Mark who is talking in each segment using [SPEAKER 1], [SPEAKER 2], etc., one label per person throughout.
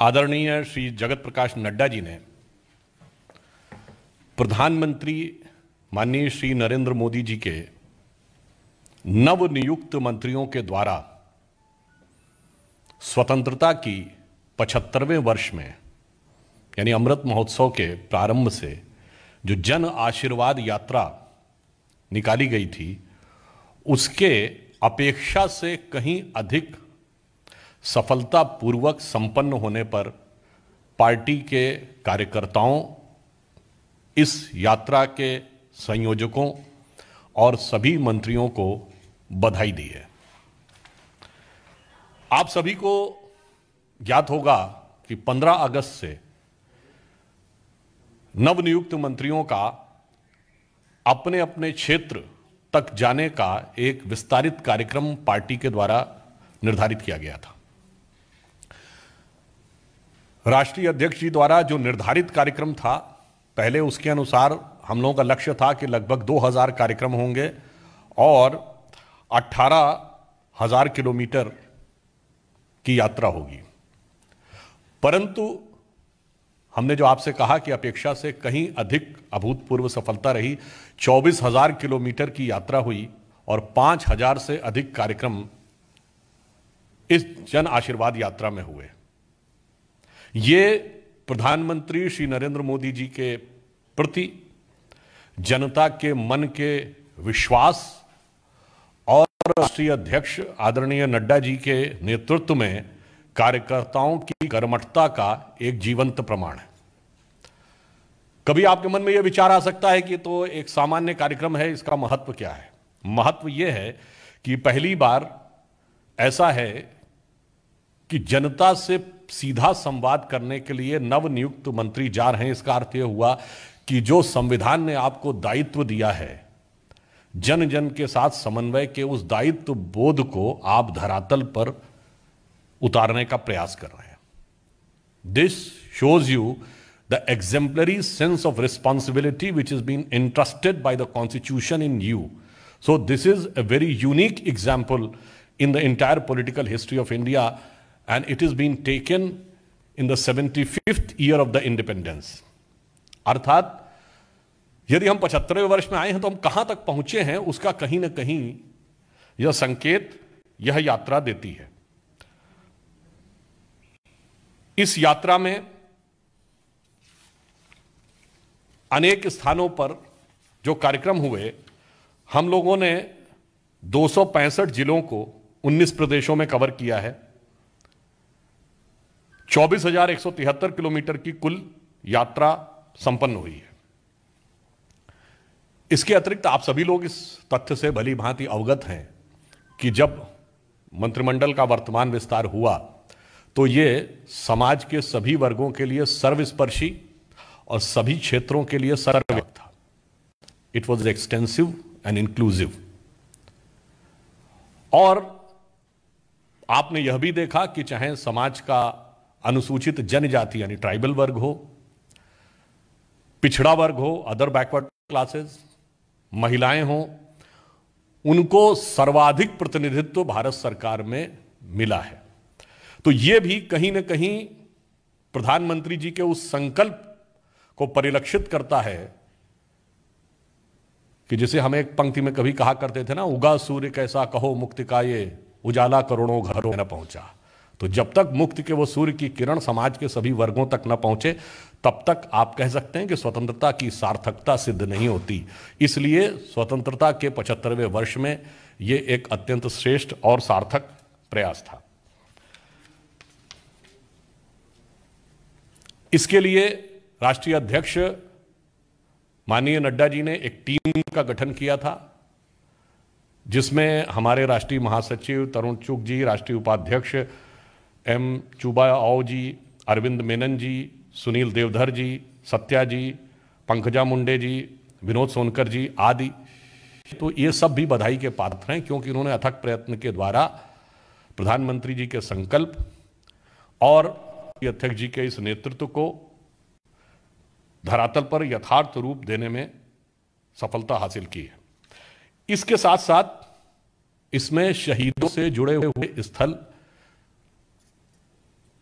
[SPEAKER 1] आदरणीय श्री जगत प्रकाश नड्डा जी ने प्रधानमंत्री माननीय श्री नरेंद्र मोदी जी के नवनियुक्त मंत्रियों के द्वारा स्वतंत्रता की 75वें वर्ष में यानी अमृत महोत्सव के प्रारंभ से जो जन आशीर्वाद यात्रा निकाली गई थी, उसके अपेक्षा से कहीं अधिक सफलतापूर्वक संपन्न होने पर पार्टी के कार्यकर्ताओं, इस यात्रा के संयोजकों और सभी मंत्रियों को बधाई दी है। आप सभी को ज्ञात होगा कि 15 अगस्त से नवनियुक्त मंत्रियों का अपने अपने क्षेत्र तक जाने का एक विस्तारित कार्यक्रम पार्टी के द्वारा निर्धारित किया गया था। राष्ट्रीय अध्यक्ष जी द्वारा जो निर्धारित कार्यक्रम था, पहले उसके अनुसार हम लोगों का लक्ष्य था कि लगभग 2000 कार्यक्रम होंगे और 18,000 किलोमीटर की यात्रा होगी। परंतु हमने जो आपसे कहा कि अपेक्षा से कहीं अधिक अभूतपूर्व सफलता रही, 24,000 किलोमीटर की यात्रा हुई और 5,000 से अधिक कार्यक्रम इस जन आशीर्वाद यात्रा में हुए। ये प्रधानमंत्री श्री नरेंद्र मोदी जी के प्रति जनता के मन के विश्वास और राष्ट्रीय अध्यक्ष आदरणीय नड्डा जी के नेतृत्व में कार्यकर्ताओं की कर्मठता का एक जीवंत प्रमाण है। कभी आपके मन में यह विचार आ सकता है कि तो एक सामान्य कार्यक्रम है, इसका महत्व क्या है? महत्व यह है कि पहली बार ऐसा है कि जनता से सीधा संवाद करने के लिए नवनियुक्त मंत्री जा रहे हैं। इसका अर्थ यह हुआ कि जो संविधान ने आपको दायित्व दिया है, जन जन के साथ समन्वय के, उस दायित्व बोध को आप धरातल पर उतारने का प्रयास कर रहे हैं। This shows you the exemplary sense of responsibility which is been entrusted by the Constitution in you. So this is a very unique example in the entire political history of India, and it is being taken in the 75th year of the independence. अर्थात यदि हम 75वें वर्ष में आए हैं तो हम कहां तक पहुंचे हैं, उसका कहीं ना कहीं यह संकेत यह यात्रा देती है। इस यात्रा में अनेक स्थानों पर जो कार्यक्रम हुए, हम लोगों ने 265 जिलों को 19 प्रदेशों में कवर किया है। 24,173 किलोमीटर की कुल यात्रा संपन्न हुई है। इसके अतिरिक्त आप सभी लोग इस तथ्य से भली भांति अवगत हैं कि जब मंत्रिमंडल का वर्तमान विस्तार हुआ तो ये समाज के सभी वर्गों के लिए सर्वस्पर्शी और सभी क्षेत्रों के लिए सर्वव्यापक था। It was extensive and inclusive. और आपने यह भी देखा कि चाहे समाज का अनुसूचित जनजाति यानी ट्राइबल वर्ग हो, पिछड़ा वर्ग हो, अदर बैकवर्ड क्लासेस, महिलाएं हो, उनको सर्वाधिक प्रतिनिधित्व भारत सरकार में मिला है। तो यह भी कहीं ना कहीं प्रधानमंत्री जी के उस संकल्प को परिलक्षित करता है कि जिसे हम एक पंक्ति में कभी कहा करते थे ना, उगा सूर्य कैसा कहो मुक्ति का ये उजाला करोड़ों घरों में न पहुंचा। तो जब तक मुक्ति के वो सूर्य की किरण समाज के सभी वर्गों तक न पहुंचे, तब तक आप कह सकते हैं कि स्वतंत्रता की सार्थकता सिद्ध नहीं होती। इसलिए स्वतंत्रता के 75वें वर्ष में ये एक अत्यंत श्रेष्ठ और सार्थक प्रयास था। इसके लिए राष्ट्रीय अध्यक्ष माननीय नड्डा जी ने एक टीम का गठन किया था, जिसमें हमारे राष्ट्रीय महासचिव तरुण चुग जी, राष्ट्रीय उपाध्यक्ष एम चुबा आओ जी, अरविंद मेनन जी, सुनील देवधर जी, सत्या जी, पंकजा मुंडे जी, विनोद सोनकर जी आदि। तो ये सब भी बधाई के पात्र हैं, क्योंकि उन्होंने अथक प्रयत्न के द्वारा प्रधानमंत्री जी के संकल्प और अध्यक्ष जी के इस नेतृत्व को धरातल पर यथार्थ रूप देने में सफलता हासिल की है। इसके साथ साथ इसमें शहीदों से जुड़े हुए स्थल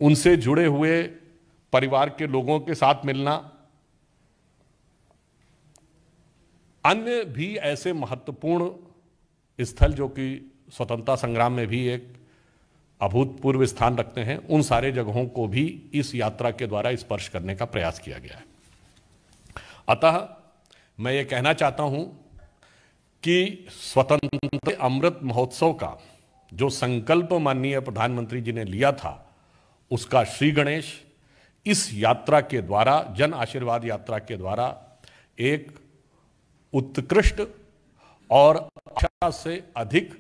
[SPEAKER 1] उनसे जुड़े हुए परिवार के लोगों के साथ मिलना, अन्य भी ऐसे महत्वपूर्ण स्थल जो कि स्वतंत्रता संग्राम में भी एक अभूतपूर्व स्थान रखते हैं, उन सारे जगहों को भी इस यात्रा के द्वारा स्पर्श करने का प्रयास किया गया है। अतः मैं ये कहना चाहता हूं कि स्वतंत्रता अमृत महोत्सव का जो संकल्प माननीय प्रधानमंत्री जी ने लिया था, उसका श्री गणेश इस यात्रा के द्वारा, जन आशीर्वाद यात्रा के द्वारा एक उत्कृष्ट और अपेक्षा से अधिक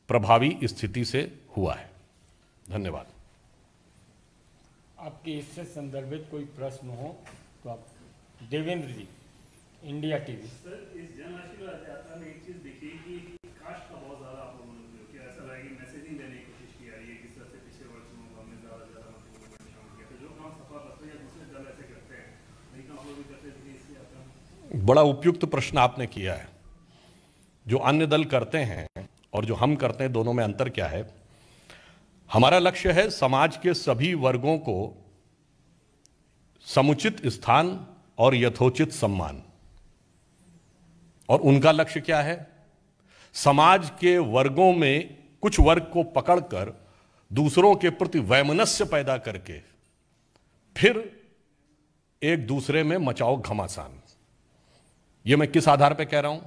[SPEAKER 1] प्रभावी स्थिति से हुआ है। धन्यवाद।
[SPEAKER 2] आपके इससे संदर्भित कोई प्रश्न हो तो आप। देवेंद्र जी, इंडिया टीवी।
[SPEAKER 3] सर, इस जन आशीर्वाद यात्रा में एक चीज देखी कि कास्ट का बहुत ज्यादा आप लोगों ने किया, ऐसा लगा कि मैसेजिंग देने की कोशिश की जा रही है, किस तरह से पिछले वर्षों में हमने ज्यादा मतलब शामिल किया था। जो काम सपा बसपा या दूसरे दल ऐसे करते हैं, वही काम आप लोग भी करते थे इस यात्रा में।
[SPEAKER 1] बड़ा उपयुक्त प्रश्न आपने किया है। जो अन्य दल करते हैं और जो हम करते हैं, दोनों में अंतर क्या है? हमारा लक्ष्य है समाज के सभी वर्गों को समुचित स्थान और यथोचित सम्मान। और उनका लक्ष्य क्या है? समाज के वर्गों में कुछ वर्ग को पकड़कर दूसरों के प्रति वैमनस्य पैदा करके फिर एक दूसरे में मचाओ घमासान। यह मैं किस आधार पर कह रहा हूं?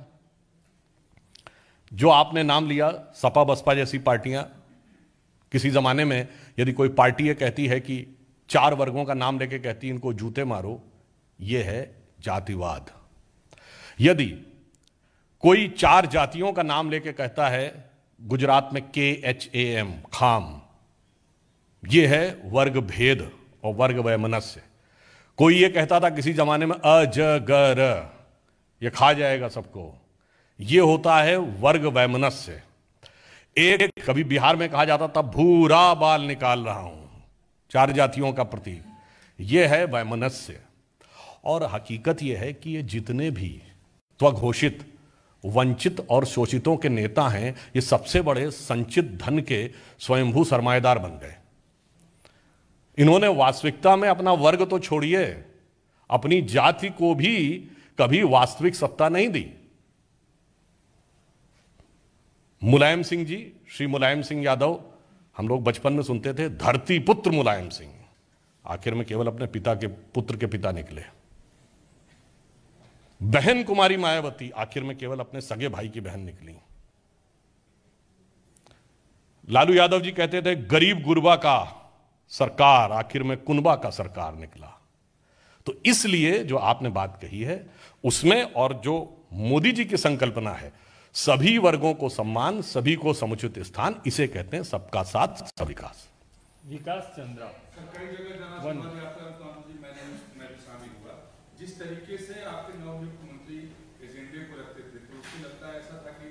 [SPEAKER 1] जो आपने नाम लिया, सपा बसपा जैसी पार्टियां, किसी जमाने में यदि कोई पार्टी ये कहती है कि 4 वर्गों का नाम लेके कहती है इनको जूते मारो, यह है जातिवाद। यदि कोई 4 जातियों का नाम लेके कहता है, गुजरात में KHAM, खाम, यह है वर्ग भेद और वर्ग वैमनस्य। कोई ये कहता था किसी जमाने में अजगर, यह खा जाएगा सबको, यह होता है वर्ग वैमनस्य। एक कभी बिहार में कहा जाता था भूरा बाल निकाल रहा हूं, 4 जातियों का प्रतीक, यह है वैमनस्य। और हकीकत यह है कि ये जितने भी स्वघोषित वंचित और शोषितों के नेता हैं, ये सबसे बड़े संचित धन के स्वयंभू सरमाएदार बन गए। इन्होंने वास्तविकता में अपना वर्ग तो छोड़िए, अपनी जाति को भी कभी वास्तविक सत्ता नहीं दी। मुलायम सिंह जी, श्री मुलायम सिंह यादव, हम लोग बचपन में सुनते थे धरती पुत्र मुलायम सिंह, आखिर में केवल अपने पिता के पुत्र के पिता निकले। बहन कुमारी मायावती, आखिर में केवल अपने सगे भाई की बहन निकली। लालू यादव जी कहते थे गरीब गुरबा का सरकार, आखिर में कुनबा का सरकार निकला। तो इसलिए जो आपने बात कही है उसमें, और जो मोदी जी की संकल्पना है, सभी वर्गों को सम्मान, सभी को समुचित स्थान, इसे कहते हैं सबका साथ सबका विकास।
[SPEAKER 2] विकास चंद्रा।
[SPEAKER 4] कई जगह जन यात्रा में मैं भी शामिल हुआ। जिस तरीके से आपके नवनियुक्त मंत्री एजेंडे को रखते थे, तो उसको लगता है ऐसा था कि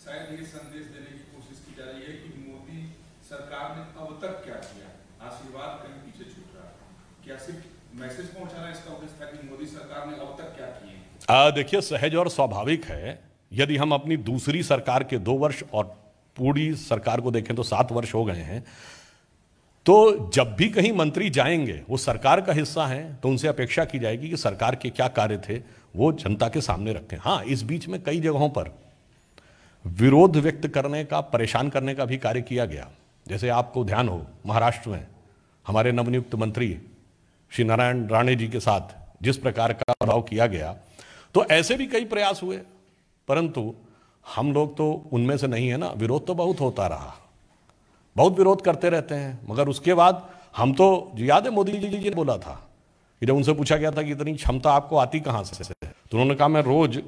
[SPEAKER 4] शायद ये संदेश देने की कोशिश की जा रही है कि मोदी सरकार ने अब तक क्या किया, आशीर्वाद कहीं पीछे छूट रहा है। क्या सिर्फ मैसेज पहुंचाना इसका उद्देश्य था कि मोदी सरकार ने अब तक क्या किए?
[SPEAKER 1] देखिए, सहज और स्वाभाविक है। यदि हम अपनी दूसरी सरकार के 2 वर्ष और पूरी सरकार को देखें तो 7 वर्ष हो गए हैं, तो जब भी कहीं मंत्री जाएंगे, वो सरकार का हिस्सा हैं, तो उनसे अपेक्षा की जाएगी कि सरकार के क्या कार्य थे वो जनता के सामने रखें। हाँ, इस बीच में कई जगहों पर विरोध व्यक्त करने का, परेशान करने का भी कार्य किया गया। जैसे आपको ध्यान हो, महाराष्ट्र में हमारे नवनियुक्त मंत्री श्री नारायण राणे जी के साथ जिस प्रकार का प्रभाव किया गया, तो ऐसे भी कई प्रयास हुए, परंतु हम लोग तो उनमें से नहीं है ना। विरोध तो बहुत होता रहा, बहुत विरोध करते रहते हैं, मगर उसके बाद हम तो, याद है मोदी जी ने बोला था कि जब उनसे पूछा गया था कि इतनी क्षमता आपको आती कहां से, तो उन्होंने कहा मैं रोज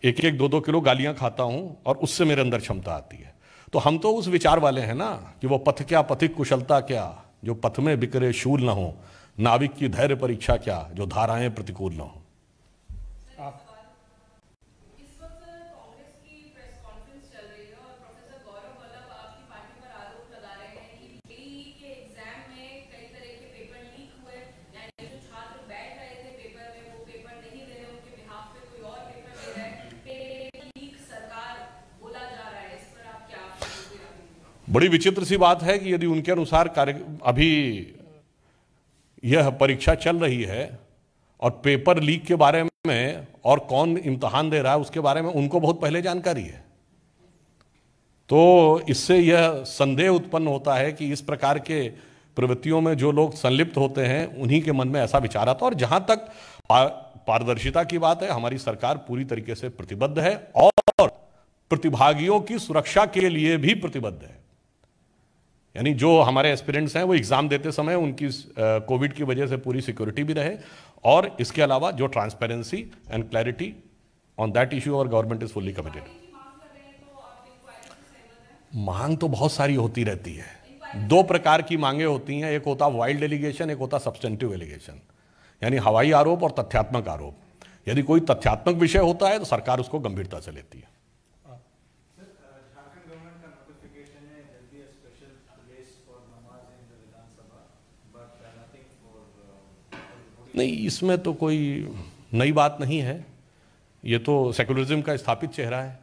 [SPEAKER 1] 1-1, 2-2 किलो गालियां खाता हूं और उससे मेरे अंदर क्षमता आती है। तो हम तो उस विचार वाले हैं ना कि वो पथ क्या, पथिक कुशलता क्या, जो पथ में बिखरे शूल न हो, नाविक की धैर्य परीक्षा क्या, जो धाराएं प्रतिकूल न हो। बड़ी विचित्र सी बात है कि यदि उनके अनुसार अभी यह परीक्षा चल रही है और पेपर लीक के बारे में और कौन इम्तहान दे रहा है उसके बारे में उनको बहुत पहले जानकारी है, तो इससे यह संदेह उत्पन्न होता है कि इस प्रकार के प्रवृत्तियों में जो लोग संलिप्त होते हैं उन्हीं के मन में ऐसा विचार आता है। और जहां तक पारदर्शिता की बात है, हमारी सरकार पूरी तरीके से प्रतिबद्ध है और प्रतिभागियों की सुरक्षा के लिए भी प्रतिबद्ध है। यानी जो हमारे एस्पिरेंट्स हैं वो एग्जाम देते समय उनकी कोविड की वजह से पूरी सिक्योरिटी भी रहे, और इसके अलावा जो transparency and clarity on that issue और गवर्नमेंट इज फुल्ली कमिटेड। मांग तो बहुत सारी होती रहती है, दो प्रकार की मांगे होती हैं, एक होता वाइल्ड एलिगेशन, एक होता सब्सटेंटिव एलिगेशन, यानी हवाई आरोप और तथ्यात्मक आरोप। यदि कोई तथ्यात्मक विषय होता है तो सरकार उसको गंभीरता से लेती है। नहीं, इसमें तो कोई नई बात नहीं है, ये तो सेकुलरिज्म का स्थापित चेहरा है,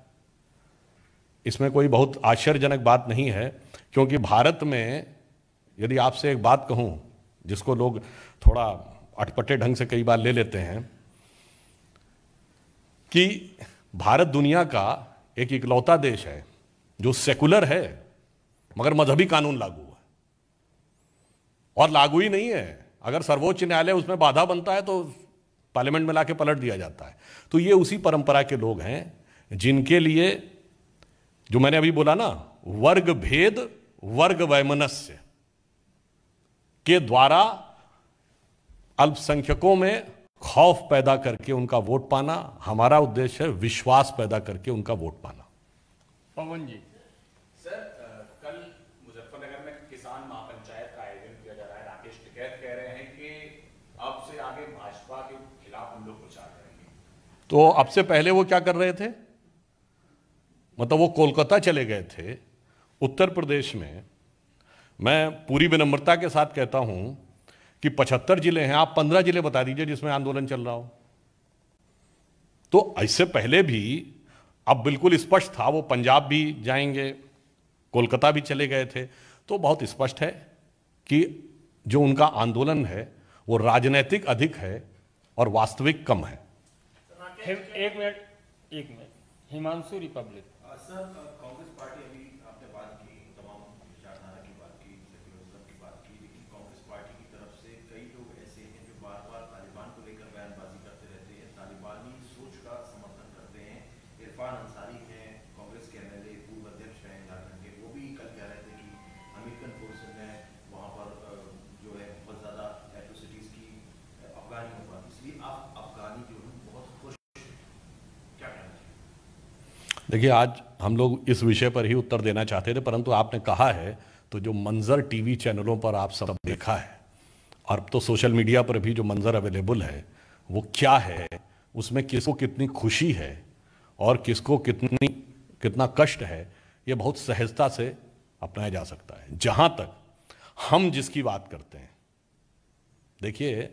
[SPEAKER 1] इसमें कोई बहुत आश्चर्यजनक बात नहीं है। क्योंकि भारत में यदि आपसे एक बात कहूं जिसको लोग थोड़ा अटपटे ढंग से कई बार ले लेते हैं कि भारत दुनिया का एक इकलौता देश है जो सेकुलर है मगर मजहबी कानून लागू है, और लागू ही नहीं है, अगर सर्वोच्च न्यायालय उसमें बाधा बनता है तो पार्लियामेंट में लाके पलट दिया जाता है। तो ये उसी परंपरा के लोग हैं जिनके लिए जो मैंने अभी बोला ना, वर्ग भेद वर्ग वैमनस्य के द्वारा अल्पसंख्यकों में खौफ पैदा करके उनका वोट पाना, हमारा उद्देश्य है विश्वास पैदा करके उनका वोट पाना।
[SPEAKER 2] पवन जी।
[SPEAKER 5] सर, कल मुजफ्फरनगर में किसान महापंचायत का आयोजन किया जा रहा है। राकेश टिकैत कह रहे हैं कि अब से आगे भाजपा के खिलाफ हम लोग प्रचार करेंगे।
[SPEAKER 1] तो अब से पहले वो क्या कर रहे थे? मतलब वो कोलकाता चले गए थे। उत्तर प्रदेश में मैं पूरी विनम्रता के साथ कहता हूं कि 75 जिले हैं, आप 15 जिले बता दीजिए जिसमें आंदोलन चल रहा हो। तो इससे पहले भी अब बिल्कुल स्पष्ट था वो पंजाब भी जाएंगे, कोलकाता भी चले गए थे। तो बहुत स्पष्ट है कि जो उनका आंदोलन है वो राजनीतिक अधिक है और वास्तविक कम है।
[SPEAKER 2] एक minute Himanshu Republic.
[SPEAKER 6] Sir, Congress party, अभी आपने बात की, तमाम विचारधारा की बात की, सेक्युलरिज्म की बात की, लेकिन कांग्रेस पार्टी की तरफ से कई लोग ऐसे हैं जो बार बार तालिबान को लेकर बयानबाजी करते रहते हैं, तालिबानी सोच का समर्थन करते हैं। इरफान अंसारी हैं, कांग्रेस के एमएलए, पूर्व अध्यक्ष हैं झारखंड के, वो भी कल कह रहे थे कि अमेरिकन फोर्सेज ने वहाँ पर जो है बहुत ज़्यादा एट्रोसिटीज़ की अफगानियों पर, इसलिए आप अफगानी जो है बहुत खुश, क्या कहना चाहिए?
[SPEAKER 1] देखिए, आज हम लोग इस विषय पर ही उत्तर देना चाहते थे, परंतु आपने कहा है तो जो मंजर टीवी चैनलों पर आप सब देखा है और अब तो सोशल मीडिया पर भी जो मंजर अवेलेबल है वो क्या है, उसमें किसको कितनी खुशी है और किसको कितना कष्ट है, ये बहुत सहजता से अपनाया जा सकता है। जहां तक हम जिसकी बात करते हैं, देखिए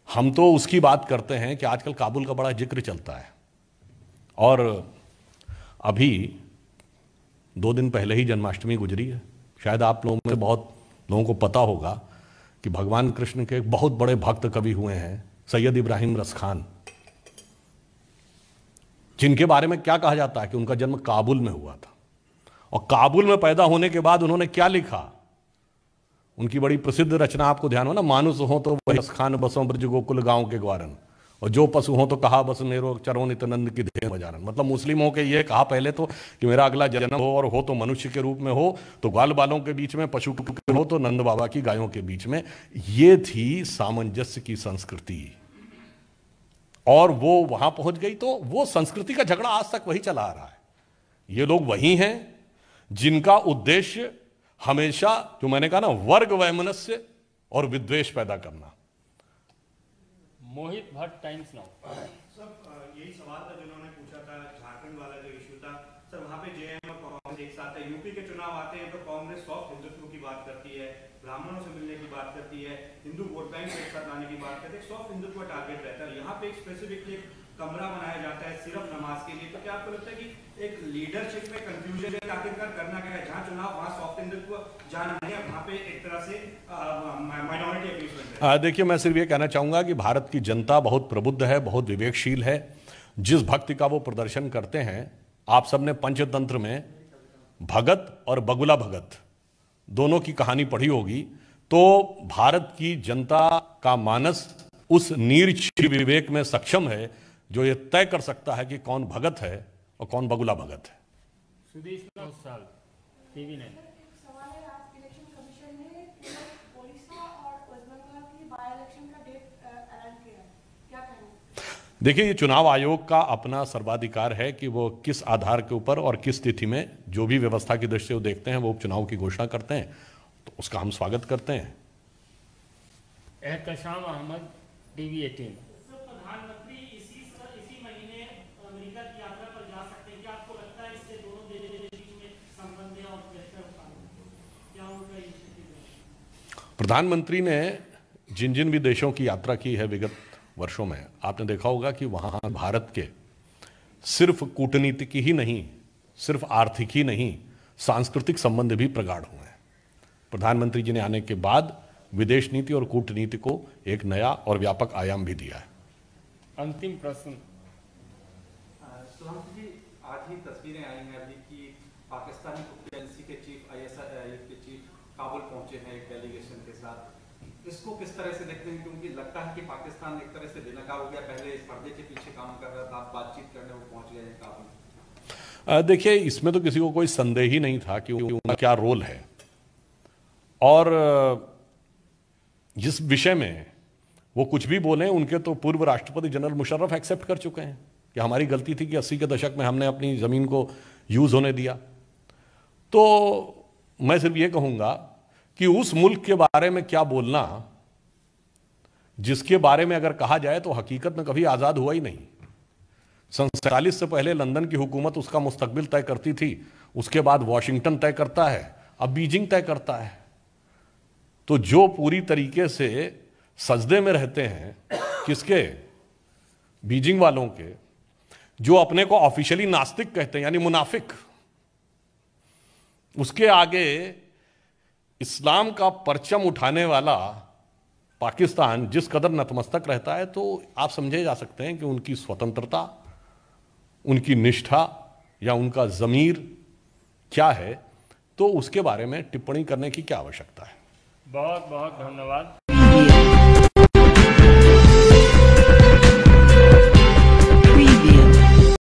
[SPEAKER 1] हम तो उसकी बात करते हैं कि आजकल काबुल का बड़ा जिक्र चलता है, और अभी 2 दिन पहले ही जन्माष्टमी गुजरी है। शायद आप लोगों में बहुत लोगों को पता होगा कि भगवान कृष्ण के एक बहुत बड़े भक्त कवि हुए हैं सैयद इब्राहिम रसखान, जिनके बारे में क्या कहा जाता है कि उनका जन्म काबुल में हुआ था, और काबुल में पैदा होने के बाद उन्होंने क्या लिखा, उनकी बड़ी प्रसिद्ध रचना आपको ध्यान हो ना, मानुस हो तो वही रसखान बसों ब्रज गोकुल गांव के ग्वारन, और जो पशु हो तो कहा बस मेरो चरो नित्यानंद की देह बजारन। मतलब मुस्लिमों के ये कहा पहले तो कि मेरा अगला जन्म हो, और हो तो मनुष्य के रूप में हो, तो ग्वाल बालों के बीच में, पशु हो तो नंद बाबा की गायों के बीच में। ये थी सामंजस्य की संस्कृति, और वो वहां पहुंच गई तो वो संस्कृति का झगड़ा आज तक वही चला आ रहा है। ये लोग वही हैं जिनका उद्देश्य हमेशा, जो मैंने कहा ना, वर्ग वैमनस्य और विद्वेष पैदा करना।
[SPEAKER 2] मोहित भट्ट, टाइम्स नाउ।
[SPEAKER 7] सर, यही सवाल था जिन्होंने पूछा था, झारखंड वाला जो इश्यू था सर, वहाँ पे जेएम और कांग्रेस एक साथ है। यूपी के चुनाव आते हैं तो कांग्रेस सॉफ्ट हिंदुत्व की बात करती है, ब्राह्मणों से मिलने की बात करती है, हिंदू वोट बैंक को एक साथ लाने की बात करती है, सॉफ्ट हिंदुत्व टारगेट रहता है। यहाँ पे एक स्पेसिफिकली कमरा बनाया जाता है सिर्फ नमाज के लिए, तो क्या आपको लगता है कि एक लीडरशिप में कंफ्यूजन आखिरकार करना क्या है? जहाँ चुनाव वहाँ सॉफ्ट हिंदुत्व जाना नहीं है, वहाँ पे एक तरह से माइनॉरिटी अब्यूज बन रहा है।
[SPEAKER 1] देखिए, मैं सिर्फ ये कहना चाहूंगा कि भारत की जनता बहुत प्रबुद्ध है, बहुत विवेकशील है। जिस भक्ति का वो प्रदर्शन करते हैं, आप सबने पंचतंत्र में भगत और बगुला भगत दोनों की कहानी पढ़ी होगी। तो भारत की जनता का मानस उस नीरज विवेक में सक्षम है जो ये तय कर सकता है कि कौन भगत है और कौन बगुला भगत है।
[SPEAKER 2] सुदेश साल टीवी 9।
[SPEAKER 8] सवाल है, आज इलेक्शन कमीशन ने ओडिशा और वेस्ट बंगाल की बाय इलेक्शन का डेट ऐलान किया है, क्या कहना?
[SPEAKER 1] देखिए, ये चुनाव आयोग का अपना सर्वाधिकार है कि वो किस आधार के ऊपर और किस तिथि में जो भी व्यवस्था की दृष्टि से वो देखते हैं, वो उपचुनाव की घोषणा करते हैं, तो उसका हम स्वागत करते हैं।
[SPEAKER 2] एहतशाम अहमद टीवी 18।
[SPEAKER 9] प्रधानमंत्री इसी महीने अमेरिका की यात्रा पर जा सकते हैं, क्या आपको लगता है इससे दोनों देशों के बीच में संबंध और बेहतर क्या होगा?
[SPEAKER 1] प्रधानमंत्री ने जिन जिन भी देशों की यात्रा की है विगत वर्षों में, आपने देखा होगा कि वहां भारत के सिर्फ कूटनीतिक ही नहीं, सिर्फ आर्थिक ही नहीं, सांस्कृतिक संबंध भी प्रगाढ़ हुए हैं। प्रधानमंत्री जी ने आने के बाद विदेश नीति और कूटनीति को एक नया और व्यापक आयाम भी दिया है।
[SPEAKER 2] अंतिम प्रश्न।
[SPEAKER 10] सुधांशु जी, आज ही तस्वीरें आई हैं अभी कि पाकिस्तानी गुप्त एजेंसी के चीफ ISI के चीफ काबुल पहुंचे हैं एक डेलीगेशन के साथ। इसको किस तरह से देखते हैं? क्योंकि लगता है कि पाकिस्तान एक तरह से बेनकाब हो गया, पहले इस पर्दे के पीछे काम कर रहा था, बातचीत करने वो पहुंच गए हैं काबुल।
[SPEAKER 1] देखिए, इसमें तो किसी को कोई संदेह ही नहीं था कि उनका क्या रोल है, और जिस विषय में वो कुछ भी बोले, उनके तो पूर्व राष्ट्रपति जनरल मुशर्रफ एक्सेप्ट कर चुके हैं कि हमारी गलती थी कि 80 के दशक में हमने अपनी ज़मीन को यूज़ होने दिया। तो मैं सिर्फ ये कहूँगा कि उस मुल्क के बारे में क्या बोलना, जिसके बारे में अगर कहा जाए तो हकीकत में कभी आज़ाद हुआ ही नहीं। 47 से पहले लंदन की हुकूमत उसका मुस्तकबिल तय करती थी, उसके बाद वॉशिंगटन तय करता है, अब बीजिंग तय करता है। तो जो पूरी तरीके से सजदे में रहते हैं, किसके? बीजिंग वालों के, जो अपने को ऑफिशियली नास्तिक कहते हैं यानी मुनाफिक, उसके आगे इस्लाम का परचम उठाने वाला पाकिस्तान जिस कदर नतमस्तक रहता है, तो आप समझे जा सकते हैं कि उनकी स्वतंत्रता, उनकी निष्ठा या उनका ज़मीर क्या है। तो उसके बारे में टिप्पणी करने की क्या आवश्यकता है।
[SPEAKER 2] बहुत बहुत धन्यवाद।